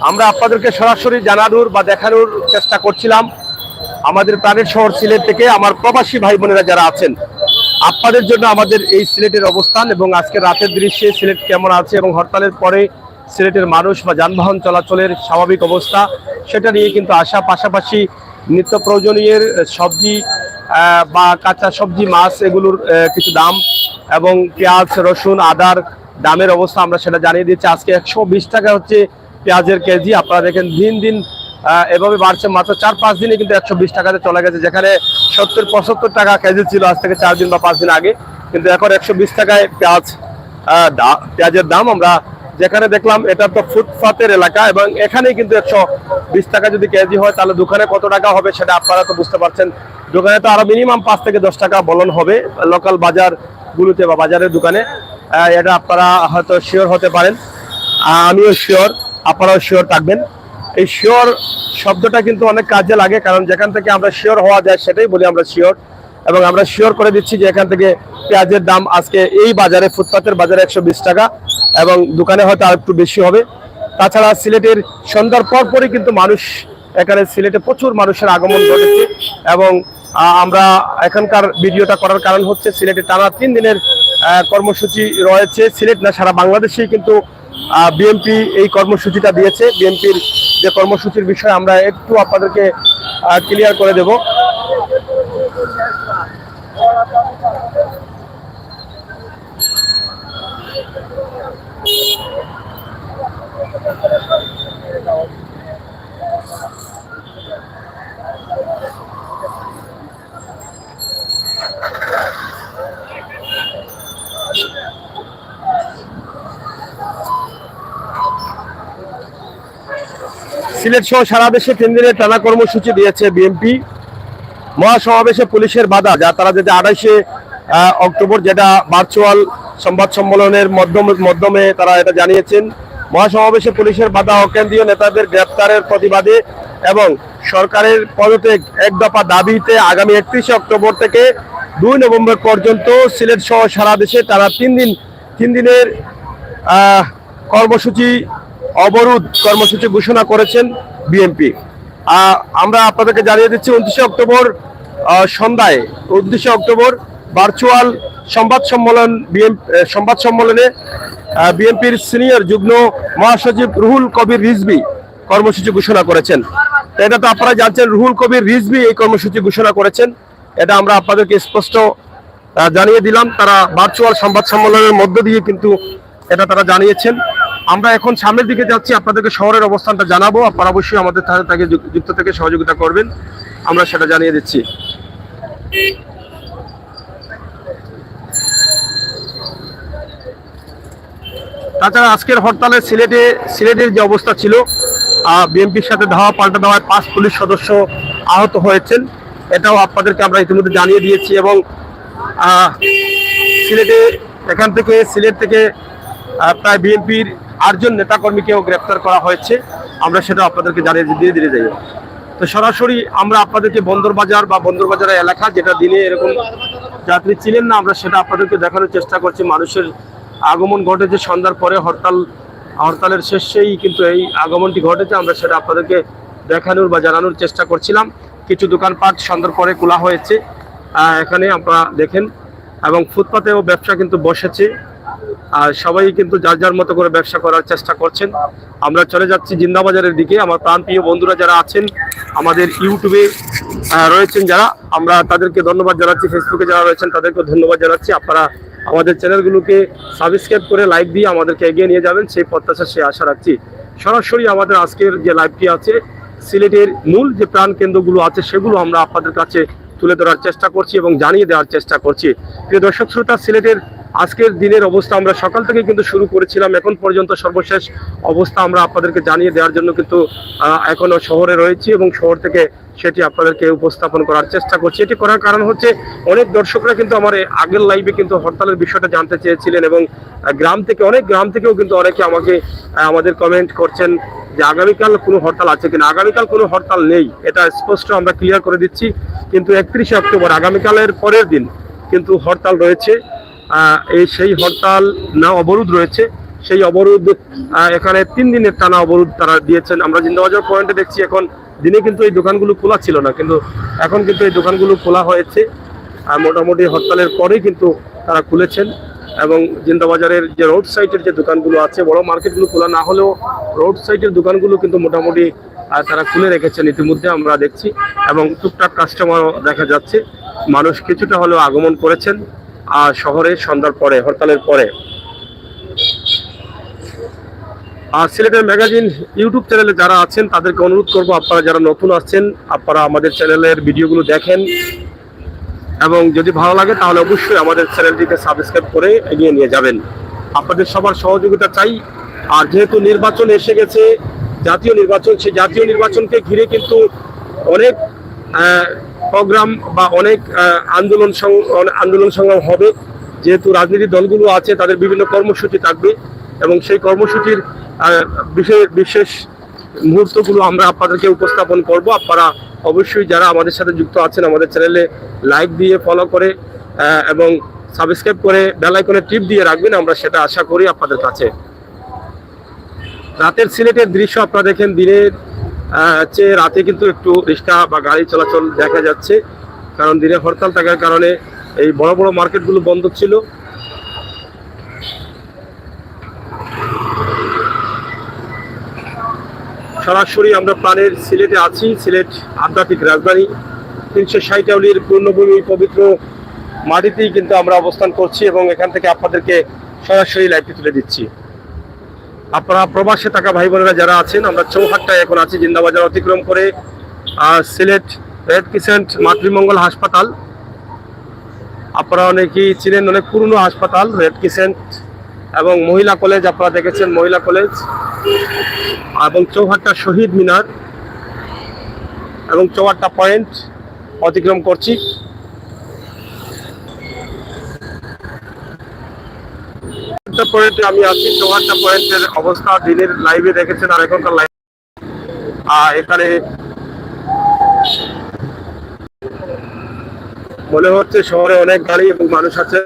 আমরা আপনাদেরকে সরাসরি জানানোর বা দেখানোর চেষ্টা করছিলাম আমাদের প্রাণের শহর সিলেট থেকে আমার প্রবাসী ভাই বোনেরা যারা আছেন, আপনাদের জন্য আমাদের এই সিলেটের অবস্থান এবং আজকে রাতের দৃশ্যে সিলেট কেমন আছে এবং হরতালের পরে সিলেটের মানুষ বা যানবাহন চলাচলের স্বাভাবিক অবস্থা সেটা নিয়ে কিন্তু আসা। পাশাপাশি নিত্য প্রয়োজনীয় সবজি বা কাঁচা সবজি, মাছ এগুলোর কিছু দাম এবং পেঁয়াজ, রসুন, আদার দামের অবস্থা আমরা সেটা জানিয়ে দিচ্ছি। আজকে 120 টাকা হচ্ছে পেঁয়াজের কেজি। আপনারা দেখেন দিন দিন এভাবে বাড়ছে। মাত্র 4-5 দিনে কিন্তু 120 টাকাতে চলে গেছে, যেখানে 70-75 টাকা কেজি ছিল আজ থেকে 4 দিন বা 5 দিন আগে, কিন্তু এখন 120 টাকায় পেঁয়াজের দাম। আমরা যেখানে দেখলাম এটা তো ফুটপাতের এলাকা, এবং এখানে কিন্তু 120 টাকা যদি কেজি হয় তাহলে দোকানে কত টাকা হবে সেটা আপনারা তো বুঝতে পারছেন। দোকানে তো আরো মিনিমাম 5 থেকে 10 টাকা বলন হবে লোকাল বাজারগুলোতে বা বাজারের দোকানে। এটা আপনারা হয়তো শিওর হতে পারেন, আমিও শিওর, আপনারাও শিওর থাকবেন। এই শিওর শব্দটা কিন্তু অনেক কাজে লাগে, কারণ যেখান থেকে আমরা শিওর হওয়া যায় সেটাই বলি আমরা শিওর। এবং আমরা শিওর করে দিচ্ছি যে এখান থেকে পেঁয়াজের দাম আজকে এই বাজারে, ফুটপাতের বাজারে 120 টাকা, এবং দোকানে হয়তো আর একটু বেশি হবে। তাছাড়া সিলেটের সন্ধ্যার পরপরই কিন্তু মানুষ, এখানে সিলেটে প্রচুর মানুষের আগমন ঘটেছে, এবং আমরা এখানকার ভিডিওটা করার কারণ হচ্ছে সিলেটে টানা 3 দিনের কর্মসূচি রয়েছে। সিলেট না, সারা বাংলাদেশেই কিন্তু বিএনপি এই কর্মসূচিটা দিয়েছে। বিএনপির যে কর্মসূচির বিষয়ে আমরা একটু আপনাদেরকে ক্লিয়ার করে দেব। সিলেট সহ সারা দেশে 3 দিনের টানা কর্মসূচি দিয়েছে বিএনপি। মহাসমাবেশে পুলিশের বাধা, যা তারা যেটা 28শে অক্টোবর যেটা ভার্চুয়াল সংবাদ সম্মেলনের মাধ্যমে তারা এটা জানিয়েছেন। মহাসমাবেশে পুলিশের বাধা ও কেন্দ্রীয় নেতাদের গ্রেপ্তারের প্রতিবাদে এবং সরকারের পদত্যাগ এক দফা দাবিতে আগামী 31শে অক্টোবর থেকে 2 নভেম্বর পর্যন্ত সিলেট সহ সারা দেশে তারা 3 দিনের কর্মসূচি অবরোধ কর্মসূচি ঘোষণা করেছেন বিএনপি। আমরা আপনাদেরকে জানিয়ে দিচ্ছি 29শে অক্টোবর সন্ধ্যায় 29শে অক্টোবর ভার্চুয়াল সংবাদ সম্মেলনে বিএনপির সিনিয়র যুগ্ম মহাসচিব রুহুল কবির রিজভী কর্মসূচি ঘোষণা করেছেন। এটা তো আপনারা জানছেন, রুহুল কবির রিজভী এই কর্মসূচি ঘোষণা করেছেন। এটা আমরা আপনাদেরকে স্পষ্ট জানিয়ে দিলাম। তারা ভার্চুয়াল সংবাদ সম্মেলনের মধ্য দিয়ে কিন্তু এটা তারা জানিয়েছেন। আমরা এখন সামনের দিকে যাচ্ছি, আপনাদেরকে শহরের অবস্থানটা জানাবো। আপনারা অবশ্যই আমাদের সাথে যুক্ত থেকে সহযোগিতা করবেন, আমরা সেটা জানিয়ে দিচ্ছি। তাছাড়া আজকের হরতালে সিলেটের যে অবস্থা ছিল, বিএনপির সাথে ধাওয়া পাল্টা দেওয়ায় 5 পুলিশ সদস্য আহত হয়েছেন, এটাও আপনাদেরকে আমরা ইতিমধ্যে জানিয়ে দিয়েছি। এবং সিলেট থেকে প্রায় বিএনপির 8 জন নেতাকর্মীকেও গ্রেপ্তার করা হয়েছে, আমরা সেটা আপনাদেরকে জানিয়ে দিয়ে যাই। তো সরাসরি আমরা আপনাদেরকে বন্দরবাজারের এলাকা, যেটা দিনে এরকম যাত্রী ছিলেন না, আমরা সেটা আপনাদেরকে দেখানোর চেষ্টা করছি। মানুষের আগমন ঘটেছে সন্ধ্যার পরে, হরতালের শেষেই কিন্তু এই আগমনটি ঘটেছে। আমরা সেটা আপনাদেরকে দেখানোর বা জানানোর চেষ্টা করছিলাম। কিছু দোকানপাট সন্ধ্যার পরে খোলা হয়েছে এখানে আপনারা দেখেন, এবং ফুটপাতেও ব্যবসা কিন্তু বসেছে। আর সবাই কিন্তু যার যার মতো করে ব্যবসা করার চেষ্টা করছেন। আমরা চলে যাচ্ছি জিন্দাবাজারের দিকে। আমার প্রাণপ্রিয় বন্ধুরা যারা আছেন, আমাদের ইউটিউবে রয়েছেন যারা, আমরা তাদেরকে ধন্যবাদ জানাচ্ছি। ফেসবুকে যারা রয়েছেন তাদেরকে ধন্যবাদ জানাচ্ছি। আপনারা আমাদের চ্যানেলগুলোকে সাবস্ক্রাইব করে লাইক দিয়ে আমাদেরকে এগিয়ে নিয়ে যাবেন, সেই প্রত্যাশা সে আশা রাখছি। সরাসরি আমাদের আজকের যে লাইভটি আছে, সিলেটের মূল যে প্রাণ কেন্দ্রগুলো আছে সেগুলো আমরা আপনাদের কাছে তুলে ধরার চেষ্টা করছি এবং জানিয়ে দেওয়ার চেষ্টা করছি। প্রিয় দর্শক শ্রোতা, সিলেটের আজকের দিনের অবস্থা আমরা সকাল থেকে কিন্তু শুরু করেছিলাম, এখন পর্যন্ত সর্বশেষ অবস্থা আমরা আপনাদেরকে জানিয়ে দেওয়ার জন্য কিন্তু এখনো শহরে রয়েছি এবং শহর থেকে সেটি আপনাদেরকে উপস্থাপন করার চেষ্টা করছি। এটি করার কারণ হচ্ছে, অনেক দর্শকরা কিন্তু আমার আগের লাইভে কিন্তু হরতালের বিষয়টা জানতে চেয়েছিলেন এবং অনেক গ্রাম থেকেও কিন্তু অনেকে আমাদের কমেন্ট করছেন যে আগামীকাল কোনো হরতাল আছে কিনা। আগামীকাল কোনো হরতাল নেই, এটা স্পষ্ট আমরা ক্লিয়ার করে দিচ্ছি। কিন্তু 31শে অক্টোবর আগামীকালের পরের দিন কিন্তু হরতাল রয়েছে। সেই হরতাল না অবরোধ রয়েছে, সেই অবরোধ এখানে 3 দিনের টানা অবরোধ তারা দিয়েছেন। আমরা জিন্দাবাজার পয়েন্টে দেখছি, এখন দিনে কিন্তু এই দোকানগুলো খোলা ছিল না, কিন্তু এখন কিন্তু এই দোকানগুলো খোলা হয়েছে। মোটামুটি হরতালের পরেই কিন্তু তারা খুলেছেন। এবং জিন্দাবাজারের যে রোড সাইডের যে দোকানগুলো আছে, বড় মার্কেটগুলো খোলা না হলেও রোড সাইডের দোকানগুলো কিন্তু মোটামুটি তারা খুলে রেখেছেন ইতিমধ্যে আমরা দেখছি। এবং টুকটাক কাস্টমারও দেখা যাচ্ছে, মানুষ কিছুটা হলেও আগমন করেছেন শহরে সন্ধ্যার পরে, হরতালের পরে। আর সিলেটের ম্যাগাজিন ইউটিউব চ্যানেলে যারা আছেন তাদেরকে অনুরোধ করব, আপনারা যারা নতুন আসছেন আপনারা আমাদের চ্যানেলের ভিডিওগুলো দেখেন এবং যদি ভালো লাগে তাহলে অবশ্যই আমাদের চ্যানেলটিকে সাবস্ক্রাইব করে এগিয়ে নিয়ে যাবেন। আপনাদের সবার সহযোগিতা চাই। আর যেহেতু নির্বাচন এসে গেছে, জাতীয় নির্বাচন, সেই জাতীয় নির্বাচনকে ঘিরে কিন্তু অনেক প্রোগ্রাম বা অনেক আন্দোলন সংগ্রাম হবে। যেহেতু রাজনৈতিক দলগুলো আছে, তাদের বিভিন্ন কর্মসূচি থাকবে এবং সেই কর্মসূচির বিশেষ মুহূর্তগুলো আমরা আপনাদেরকে উপস্থাপন করব। আপনারা অবশ্যই যারা আমাদের সাথে যুক্ত আছেন, আমাদের চ্যানেলে লাইক দিয়ে ফলো করে এবং সাবস্ক্রাইব করে বেল আইকনে টিপ দিয়ে রাখবেন, আমরা সেটা আশা করি আপনাদের কাছে। রাতের সিলেটের দৃশ্য আপনারা দেখেন, দিনের চেয়ে রাতে কিন্তু একটু রিক্সা বা গাড়ি চলাচল দেখা যাচ্ছে, কারণ দিনে হরতাল থাকার কারণে এই বড় বড় মার্কেটগুলো বন্ধ ছিল। সরাসরি আমরা প্রাণের সিলেটে আছি। সিলেট আধ্যাত্মিক রাজধানী, 360 আউলির পূর্ণভূমি পবিত্র মাটিতেই কিন্তু আমরা অবস্থান করছি এবং এখান থেকে আপনাদেরকে সরাসরি লাইভটি তুলে দিচ্ছি। আপনারা প্রবাসে থাকা ভাই বোনেরা যারা আছেন, আমরা চৌহাট্টায় এখন আছি, জিন্দাবাজার অতিক্রম করে সিলেট রেড ক্রিসেন্ট মাতৃমঙ্গল হাসপাতাল, আপনারা অনেকেই চিনেন, অনেক পুরনো হাসপাতাল রেড ক্রিসেন্ট, এবং মহিলা কলেজ আপনারা দেখেছেন, মহিলা কলেজ, এবং চৌহাট্টা শহীদ মিনার এবং চৌহাট্টা পয়েন্ট অতিক্রম করছি। পয়েন্টে আমি আছি। চৌহাট্টা পয়েন্টের অবস্থা দিনের লাইভে দেখেছেন, আর এখনকার লাইভ এখানে মনে হচ্ছে শহরে অনেক গাড়ি এবং মানুষ আছেন।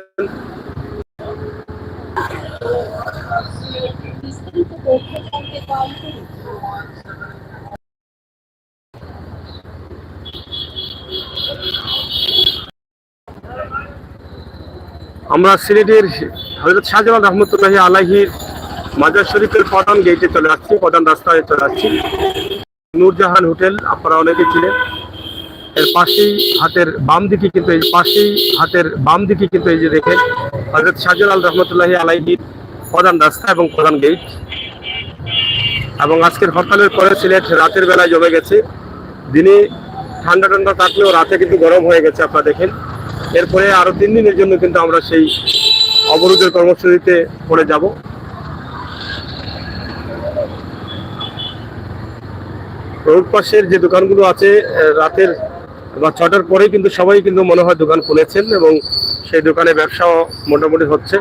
আমরা সিলেটের হযরত শাহজালাল রহমতুল্লাহি আলাইহির মাজার শরীফের প্রধান গেটে চলে আসছি, প্রধান রাস্তায় চলে আসছি। নূরজাহান হোটেল আপনারা অনেকে ছিলেন। এর পাশেই হাতের বাম দিকে কিন্তু এই যে দেখেন হযরত শাহজালাল রহমতুল্লাহি আলাইহির প্রধান রাস্তা এবং প্রধান গেট। এবং আজকের হরতালের পরে সিলেট রাতের বেলায় জমে গেছে। দিনে ঠান্ডা ঠান্ডা থাকলেও রাতে কিন্তু গরম হয়ে গেছে, আপনারা দেখেন। এরপরে আরো 3 দিনের জন্য কিন্তু আমরা সেই অবরোধের কর্মসূচিতে পড়ে যাব। রোড পাশের যে দোকানগুলো আছে, রাতের বা 6টার পরেই কিন্তু সবাই কিন্তু মনে হয় দোকান খুলেছেন এবং সেই দোকানে ব্যবসাও মোটামুটি হচ্ছে।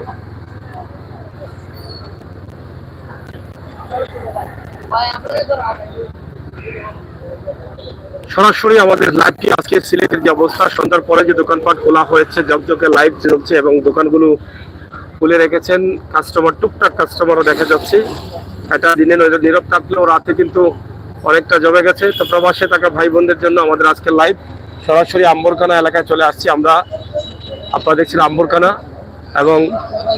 সরাসরি আমাদের লাইভটি আজকে সিলেটের যে অবস্থা, সন্ধ্যার পরে যে দোকানপাট খোলা হয়েছে, জকজকে লাইভ চলছে এবং দোকানগুলো খুলে রেখেছেন, কাস্টমার টুকটাক কাস্টমারও দেখা যাচ্ছে। এটা দিনে নীরব থাকলেও রাতে কিন্তু অনেকটা জমে গেছে। তো প্রবাসে থাকা ভাই বোনদের জন্য আমাদের আজকে লাইভ সরাসরি আম্বরখানা এলাকায় চলে আসছি আমরা। আপনারা দেখছেন আম্বরখানা, এবং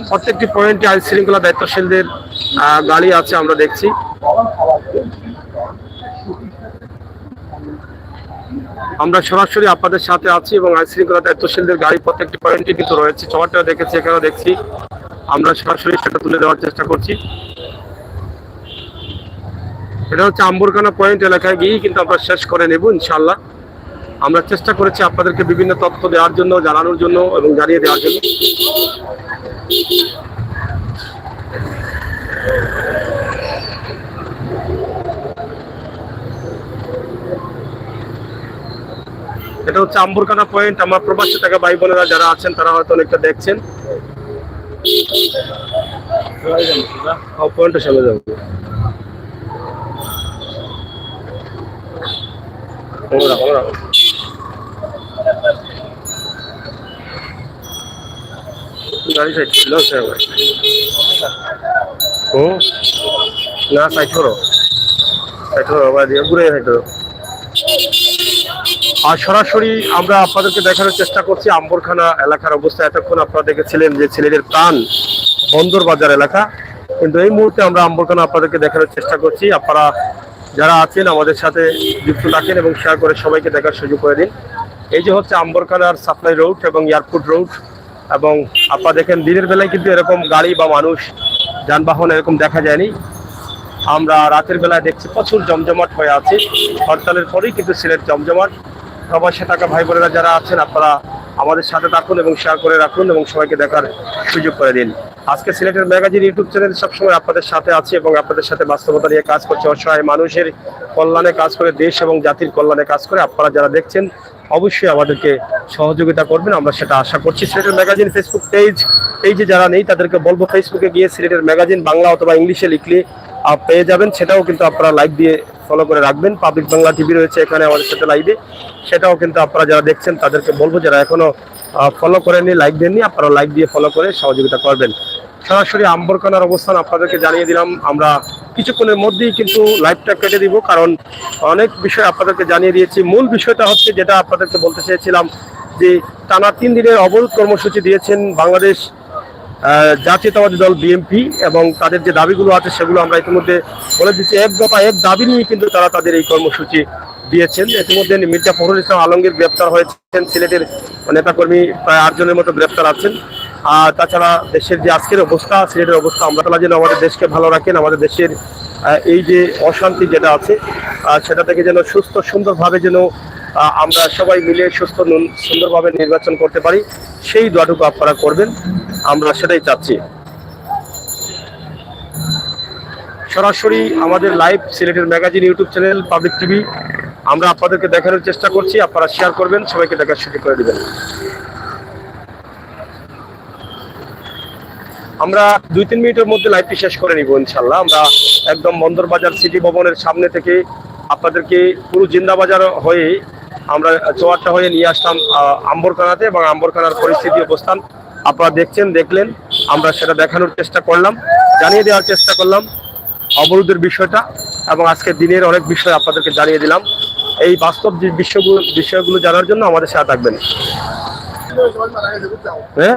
প্রত্যেকটি পয়েন্টে আইন শৃঙ্খলা দায়িত্বশীলদের গাড়ি আছে আমরা দেখছি। আমরা সরাসরি আপনাদের সাথে আছি এবং আইন শৃঙ্খলা দায়িত্বশীলদের গাড়ি প্রত্যেকটি পয়েন্টে কিন্তু রয়েছে। চৌহাট্টায় দেখেছি, এখানেও দেখছি। আমরা সরাসরি সেটা তুলে দেওয়ার চেষ্টা করছি। এটা হচ্ছে আম্বরখানা পয়েন্ট এলাকায় গিয়েই কিন্তু আমরা শেষ করে নেব ইনশাআল্লাহ। আমরা চেষ্টা করেছি আপনাদেরকে বিভিন্ন তথ্য দেওয়ার জন্য, জানানোর জন্য এবং জানিয়ে দেওয়ার জন্য। এটা হচ্ছে আম্বরখানা পয়েন্ট। আমার প্রবাসী থাকা ভাই বোনেরা যারা আছেন তারা হয়তো অনেকটা দেখছেন। পয়েন্টের সামনে যাবো। গাড়ি সাইড ছিল না, সাইড করো ঘুরে সাইড করো। আর সরাসরি আমরা আপনাদেরকে দেখানোর চেষ্টা করছি আম্বরখানা এলাকার অবস্থা। এতক্ষণ আপনারা দেখেছিলেন যে সিলেটের প্রাণ বন্দর বাজার এলাকা, কিন্তু এই মুহূর্তে আমরা আম্বরখানা আপনাদেরকে দেখানোর চেষ্টা করছি। আপনারা যারা আছেন আমাদের সাথে যুক্ত থাকেন এবং শেয়ার করে সবাইকে দেখার সুযোগ করে দিন। এই যে হচ্ছে আম্বরখানার সাপ্লাই রোড এবং এয়ারপোর্ট রোড, এবং আপনারা দেখেন দিনের বেলায় কিন্তু এরকম গাড়ি বা মানুষ যানবাহন এরকম দেখা যায়নি। আমরা রাতের বেলায় দেখছি প্রচুর জমজমাট হয়ে আছে। হরতালের পরেই কিন্তু সিলেট জমজমাট। প্রবাসে থাকা ভাই বোনেরা যারা আছেন আপনারা আমাদের সাথে থাকুন এবং শেয়ার করে রাখুন এবং সবাইকে দেখার সুযোগ করে দিন। আজকে সিলেটের ম্যাগাজিন ইউটিউব চ্যানেল সবসময় আপনাদের সাথে আছে এবং আপনাদের সাথে বাস্তবতা নিয়ে কাজ করছে, অসহায় মানুষের কল্যাণে কাজ করে, দেশ এবং জাতির কল্যাণে কাজ করে। আপনারা যারা দেখছেন অবশ্যই আমাদেরকে সহযোগিতা করবেন, আমরা সেটা আশা করছি। সিলেটের ম্যাগাজিন ফেসবুক পেজে যারা নেই তাদেরকে বলবো ফেসবুকে গিয়ে সিলেটের ম্যাগাজিন বাংলা অথবা ইংলিশে লিখলে পেয়ে যাবেন। সেটাও কিন্তু আপনারা লাইক দিয়ে ফলো করে রাখবেন। পাবলিক বাংলা টিভি রয়েছে এখানে আমাদের সাথে লাইভে, সেটাও কিন্তু আপনারা যারা দেখছেন তাদেরকে বলবো যারা এখনো ফলো করেননি, লাইক দেননি, আপনারা লাইক দিয়ে ফলো করে সহযোগিতা করবেন। সরাসরি আম্বরখানার অবস্থান আপনাদেরকে জানিয়ে দিলাম। আমরা কিছুক্ষণের মধ্যেই কিন্তু লাইভটা কেটে দিব, কারণ অনেক বিষয় আপনাদেরকে জানিয়ে দিয়েছি। মূল বিষয়টা হচ্ছে যেটা আপনাদেরকে বলতে চেয়েছিলাম, যে টানা 3 দিনের অবরোধ কর্মসূচি দিয়েছেন বাংলাদেশ জাতীয়তাবাদী দল বিএনপি এবং তাদের যে দাবিগুলো আছে সেগুলো আমরা ইতিমধ্যে বলে দিচ্ছি। এক দফা এক দাবি নিয়ে কিন্তু তারা তাদের এই কর্মসূচি দিয়েছেন। ইতিমধ্যে মির্জা ফখরুল ইসলাম আলমগীর গ্রেপ্তার হয়েছেন, সিলেটের নেতাকর্মী প্রায় 8 জনের মতো গ্রেপ্তার আছেন। আর তাছাড়া দেশের যে আজকের অবস্থা, সিলেটের অবস্থা, আমরা তারা যেন আমাদের দেশকে ভালো রাখেন, আমাদের দেশের এই যে অশান্তি যেটা আছে সেটা থেকে যেন সুস্থ সুন্দরভাবে যেন আমরা সবাই মিলে সুন্দরভাবে নির্বাচন করতে পারি, সেই দোয়াটুকু আপনারা করবেন, আমরা সেটাই চাচ্ছি। সরাসরি আমাদের লাইভ সিলেটের magazine YouTube channel public TV আমরা আপনাদেরকে দেখানোর চেষ্টা করছি, আপনারা শেয়ার করবেন, সবাইকে দেখার সুযোগ করে দিবেন। আমরা 2-3 মিনিটের মধ্যে লাইভটি শেষ করে নিব ইনশাল্লাহ। আমরা একদম বন্দরবাজার সিটি ভবনের সামনে থেকে আপনাদেরকে পুরো জিন্দাবাজার হয়ে আমরা চোয়ারটা হয়ে নিয়ে আসলাম আম্বরখানাতে, এবং আম্বরখানার পরিস্থিতি অবস্থান আপনারা দেখলেন, আমরা সেটা দেখানোর চেষ্টা করলাম, জানিয়ে দেওয়ার চেষ্টা করলাম অবরোধের বিষয়টা, এবং আজকের দিনের অনেক বিষয় আপনাদেরকে জানিয়ে দিলাম। এই বাস্তব যে বিষয়গুলো জানার জন্য আমাদের সাথে থাকবেন। হ্যাঁ,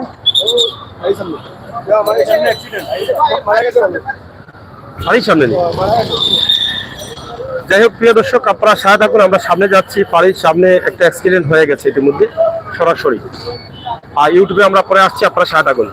সামনে নেই। যাই হোক প্রিয় দর্শক, আপনারা সাথে থাকুন, আমরা সামনে যাচ্ছি। বাড়ির সামনে একটা অ্যাক্সিডেন্ট হয়ে গেছে ইতিমধ্যে, সরাসরি আর ইউটিউবে আমরা পরে আসছি, আপনারা সাথে থাকুন।